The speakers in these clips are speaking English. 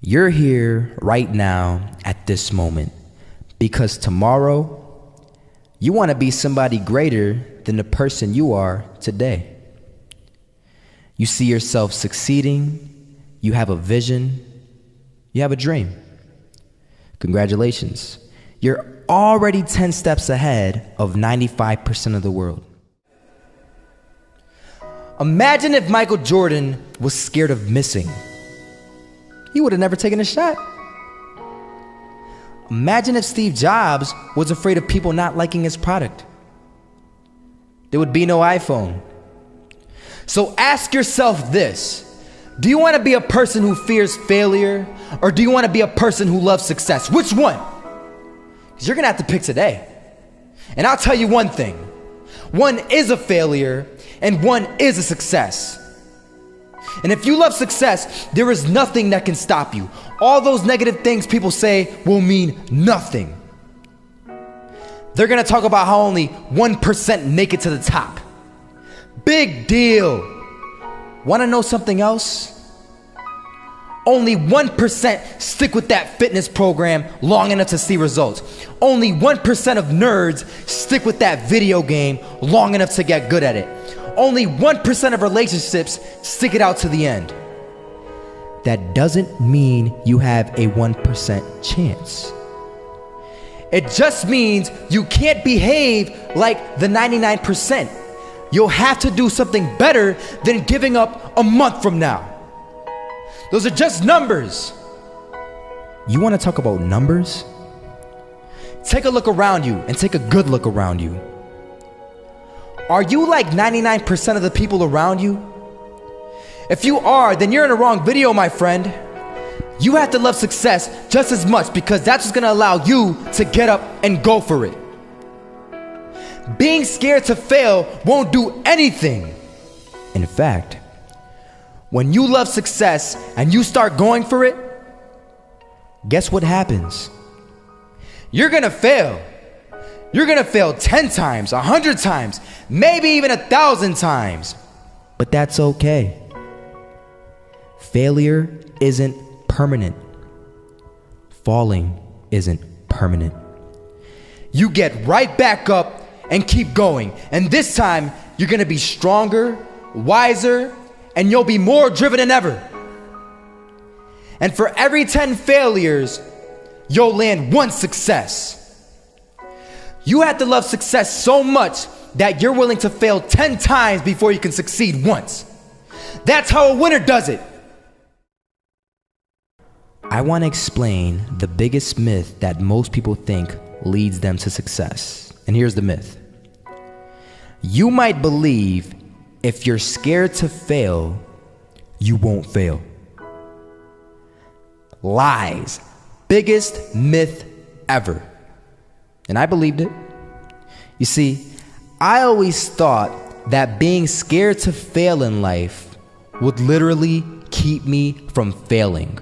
You're here right now at this moment because tomorrow you want to be somebody greater than the person you are today. You see yourself succeeding, you have a vision, you have a dream. Congratulations. You're already 10 steps ahead of 95% of the world. Imagine if Michael Jordan was scared of missing. He would have never taken a shot. Imagine if Steve Jobs was afraid of people not liking his product. There would be no iPhone. So ask yourself this: do you want to be a person who fears failure, or do you want to be a person who loves success? Which one? Because you're going to have to pick today. And I'll tell you one thing: one is a failure and one is a success. And if you love success, there is nothing that can stop you. All those negative things people say will mean nothing. They're going to talk about how only 1% make it to the top. Big deal. Want to know something else? Only 1% stick with that fitness program long enough to see results. Only 1% of nerds stick with that video game long enough to get good at it. Only 1% of relationships stick it out to the end. That doesn't mean you have a 1% chance. It just means you can't behave like the 99%. You'll have to do something better than giving up a month from now. Those are just numbers. You want to talk about numbers? Take a look around you and take a good look around you. Are you like 99% of the people around you? If you are, then you're in the wrong video, my friend. You have to love success just as much because that's what's going to allow you to get up and go for it. Being scared to fail won't do anything. In fact, when you love success and you start going for it, guess what happens? You're going to fail. You're going to fail 10 times, 100 times, maybe even 1,000 times. But that's okay. Failure isn't permanent. Falling isn't permanent. You get right back up and keep going. And this time, you're going to be stronger, wiser, and you'll be more driven than ever. And for every 10 failures, you'll land one success. You have to love success so much that you're willing to fail 10 times before you can succeed once. That's how a winner does it. I want to explain the biggest myth that most people think leads them to success. And here's the myth. You might believe if you're scared to fail, you won't fail. Lies. Biggest myth ever. And I believed it. You see, I always thought that being scared to fail in life would literally keep me from failing.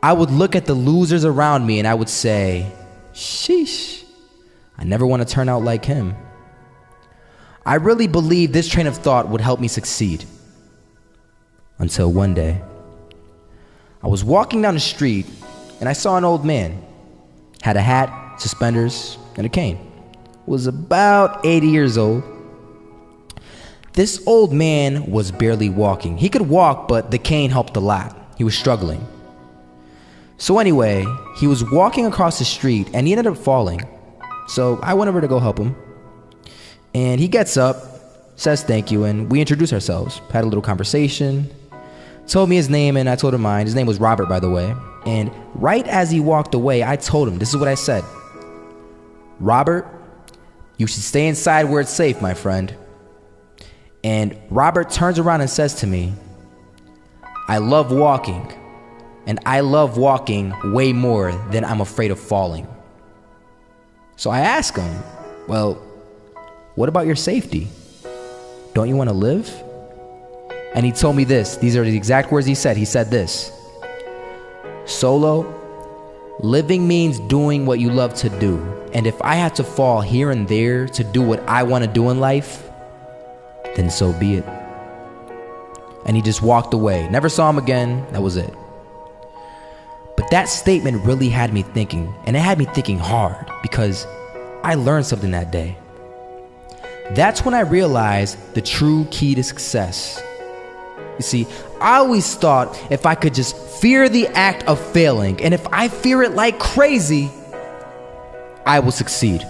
I would look at the losers around me and I would say, sheesh, I never want to turn out like him. I really believed this train of thought would help me succeed. Until one day, I was walking down the street and I saw an old man. Had a hat, suspenders, and a cane. Was about 80 years old. This old man was barely walking. He could walk, but the cane helped a lot. He was struggling. So anyway, he was walking across the street and he ended up falling. So I went over to go help him. And he gets up, says thank you, and we introduced ourselves. Had a little conversation. Told me his name and I told him mine. His name was Robert, by the way. And right as he walked away, I told him, this is what I said. Robert, you should stay inside where it's safe, my friend. And Robert turns around and says to me, I love walking. And I love walking way more than I'm afraid of falling. So I asked him, well, what about your safety? Don't you want to live? And he told me this. These are the exact words he said. He said this: Solo, living means doing what you love to do. And if I have to fall here and there to do what I want to do in life, then so be it. And he just walked away. Never saw him again. That was it. That statement really had me thinking, and it had me thinking hard because I learned something that day. That's when I realized the true key to success. You see, I always thought if I could just fear the act of failing, and if I fear it like crazy, I will succeed.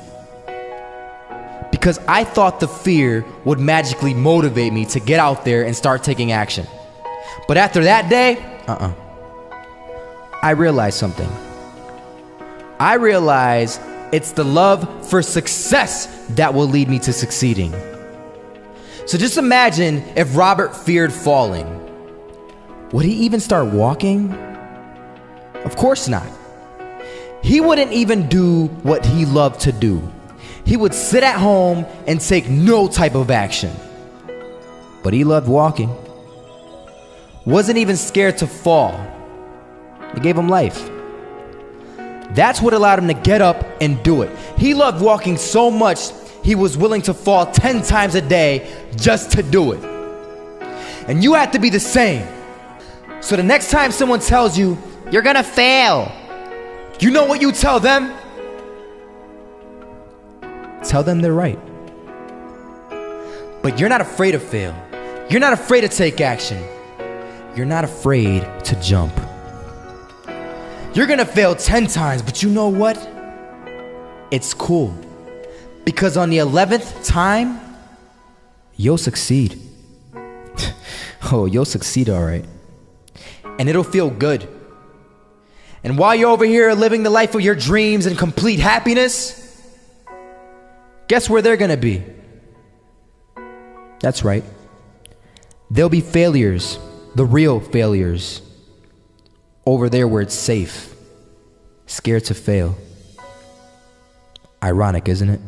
Because I thought the fear would magically motivate me to get out there and start taking action. But after that day, I realized something. I realized it's the love for success that will lead me to succeeding. So just imagine if Robert feared falling. Would he even start walking? Of course not. He wouldn't even do what he loved to do. He would sit at home and take no type of action. But he loved walking. Wasn't even scared to fall. It gave him life. That's what allowed him to get up and do it. He loved walking so much, he was willing to fall 10 times a day just to do it. And you have to be the same. So the next time someone tells you, you're gonna fail, you know what you tell them? Tell them they're right. But you're not afraid to fail. You're not afraid to take action. You're not afraid to jump. You're gonna fail 10 times, but you know what? It's cool. Because on the 11th time, you'll succeed. Oh, you'll succeed all right. And it'll feel good. And while you're over here living the life of your dreams and complete happiness, guess where they're gonna be? That's right. They'll be failures, the real failures. Over there where it's safe, scared to fail. Ironic, isn't it?